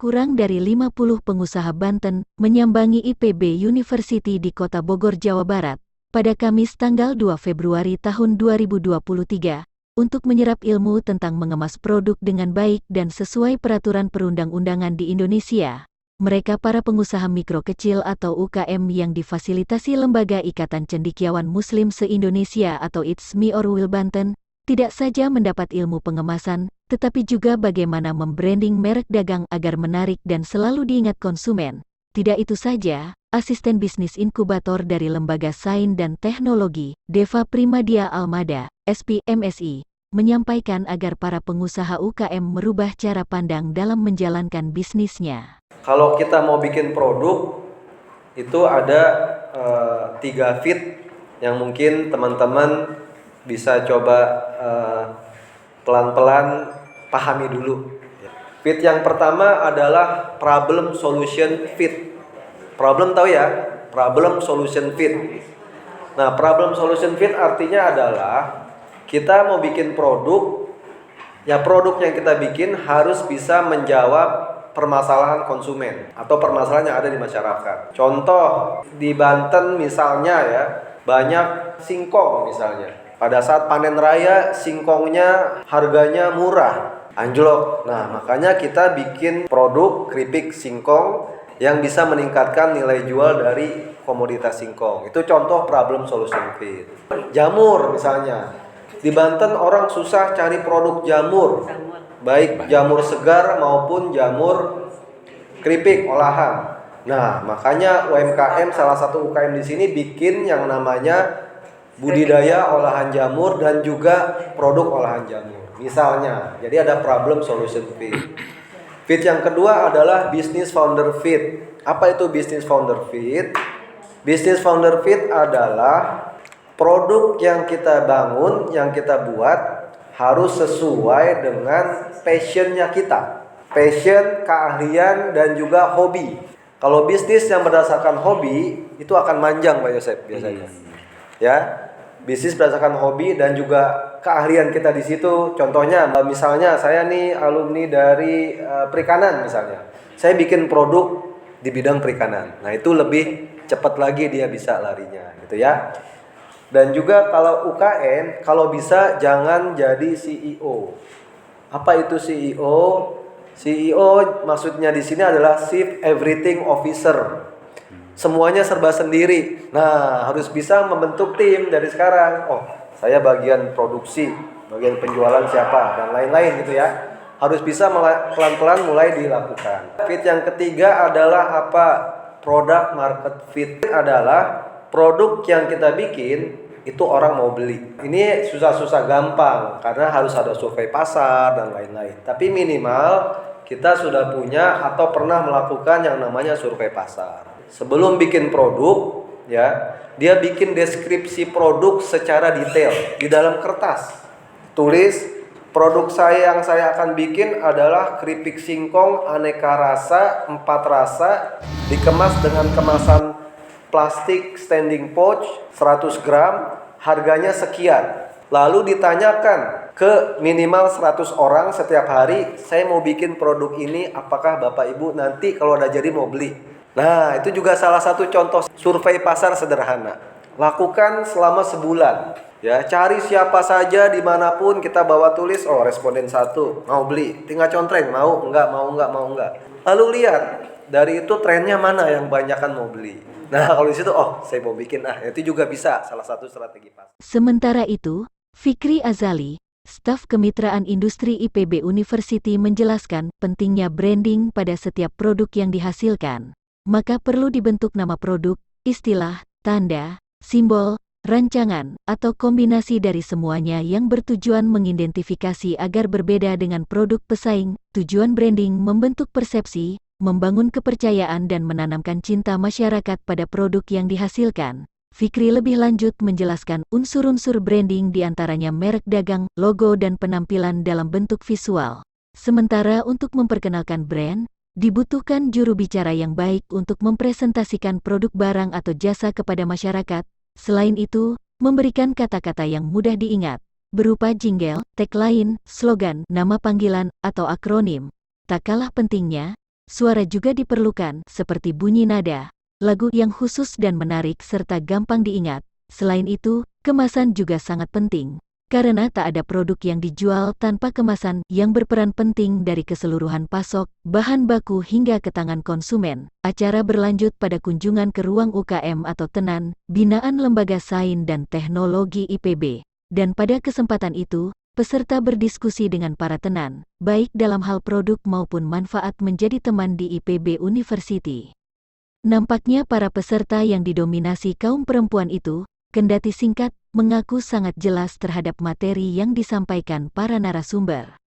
kurang dari 50 pengusaha Banten menyambangi IPB University di Kota Bogor, Jawa Barat, pada Kamis tanggal 2 Februari tahun 2023, untuk menyerap ilmu tentang mengemas produk dengan baik dan sesuai peraturan perundang-undangan di Indonesia. Mereka para pengusaha mikro kecil atau UKM yang difasilitasi Lembaga Ikatan Cendekiawan Muslim se-Indonesia atau ITSMI Orwil Banten, tidak saja mendapat ilmu pengemasan, tetapi juga bagaimana membranding merek dagang agar menarik dan selalu diingat konsumen. Tidak itu saja, asisten bisnis inkubator dari Lembaga Sains dan Teknologi, Deva Primadia Almada, SPMSI, menyampaikan agar para pengusaha UKM merubah cara pandang dalam menjalankan bisnisnya. Kalau kita mau bikin produk, itu ada 3 fit yang mungkin teman-teman bisa coba pelan-pelan pahami dulu. Fit yang pertama adalah problem solution fit. Problem tahu ya? Problem solution fit. Nah, problem solution fit artinya adalah kita mau bikin produk, ya produk yang kita bikin harus bisa menjawab permasalahan konsumen atau permasalahan yang ada di masyarakat. Contoh, di Banten misalnya ya, banyak singkong misalnya. Pada saat panen raya, singkongnya harganya murah, anjlok. Nah, makanya kita bikin produk keripik singkong yang bisa meningkatkan nilai jual dari komoditas singkong. Itu contoh problem solution fit. Jamur misalnya. Di Banten orang susah cari produk jamur. Baik jamur segar maupun jamur keripik olahan. Nah, makanya UMKM, salah satu UKM di sini bikin yang namanya budidaya olahan jamur dan juga produk olahan jamur. Misalnya, jadi ada problem solution fit. Fit yang kedua adalah business founder fit. Apa itu business founder fit? Business founder fit adalah produk yang kita bangun, yang kita buat harus sesuai dengan passionnya kita. Passion, keahlian, dan juga hobi. Kalau bisnis yang berdasarkan hobi, itu akan manjang Pak Yosep biasanya. Ya, bisnis berdasarkan hobi dan juga keahlian kita di situ. Contohnya, misalnya saya nih alumni dari perikanan misalnya. Saya bikin produk di bidang perikanan. Nah, itu lebih cepat lagi dia bisa larinya, gitu ya. Dan juga kalau UKM, kalau bisa jangan jadi CEO. Apa itu CEO? CEO maksudnya di sini adalah Chief Everything Officer. Semuanya serba sendiri. Nah, harus bisa membentuk tim dari sekarang. Oh, saya bagian produksi, bagian penjualan siapa, dan lain-lain gitu ya. Harus bisa pelan-pelan mulai dilakukan. Fit yang ketiga adalah apa? Product market fit adalah produk yang kita bikin itu orang mau beli. Ini susah-susah gampang karena harus ada survei pasar dan lain-lain. Tapi minimal kita sudah punya atau pernah melakukan yang namanya survei pasar. Sebelum bikin produk, ya, dia bikin deskripsi produk secara detail di dalam kertas. Tulis produk saya yang saya akan bikin adalah keripik singkong aneka rasa, 4 rasa, dikemas dengan kemasan plastik standing pouch 100 gram, harganya sekian. Lalu ditanyakan ke minimal 100 orang setiap hari, saya mau bikin produk ini, apakah Bapak Ibu nanti kalau udah jadi mau beli? Nah, itu juga salah satu contoh survei pasar sederhana. Lakukan selama sebulan. Ya, cari siapa saja dimanapun, kita bawa tulis, oh responden 1 mau beli, tinggal contreng, mau enggak. Lalu lihat dari itu trennya mana yang banyakan mau beli. Nah, kalau di situ, oh saya mau bikin, itu juga bisa salah satu strategi pasar. Sementara itu, Fikri Azali, staf kemitraan industri IPB University menjelaskan pentingnya branding pada setiap produk yang dihasilkan. Maka perlu dibentuk nama produk, istilah, tanda, simbol, rancangan, atau kombinasi dari semuanya yang bertujuan mengidentifikasi agar berbeda dengan produk pesaing. Tujuan branding membentuk persepsi, membangun kepercayaan dan menanamkan cinta masyarakat pada produk yang dihasilkan. Fikri lebih lanjut menjelaskan unsur-unsur branding diantaranya merek dagang, logo dan penampilan dalam bentuk visual. Sementara untuk memperkenalkan brand, dibutuhkan juru bicara yang baik untuk mempresentasikan produk barang atau jasa kepada masyarakat. Selain itu, memberikan kata-kata yang mudah diingat, berupa jingle, tagline, slogan, nama panggilan, atau akronim. Tak kalah pentingnya, Suara juga diperlukan, seperti bunyi nada, lagu yang khusus dan menarik serta gampang diingat. Selain itu, kemasan juga sangat penting, karena tak ada produk yang dijual tanpa kemasan yang berperan penting dari keseluruhan pasok, bahan baku hingga ke tangan konsumen. Acara berlanjut pada kunjungan ke ruang UKM atau TENAN, binaan Lembaga Sains dan Teknologi IPB. Dan pada kesempatan itu, peserta berdiskusi dengan para tenan, baik dalam hal produk maupun manfaat menjadi teman di IPB University. Nampaknya para peserta yang didominasi kaum perempuan itu, kendati singkat, mengaku sangat jelas terhadap materi yang disampaikan para narasumber.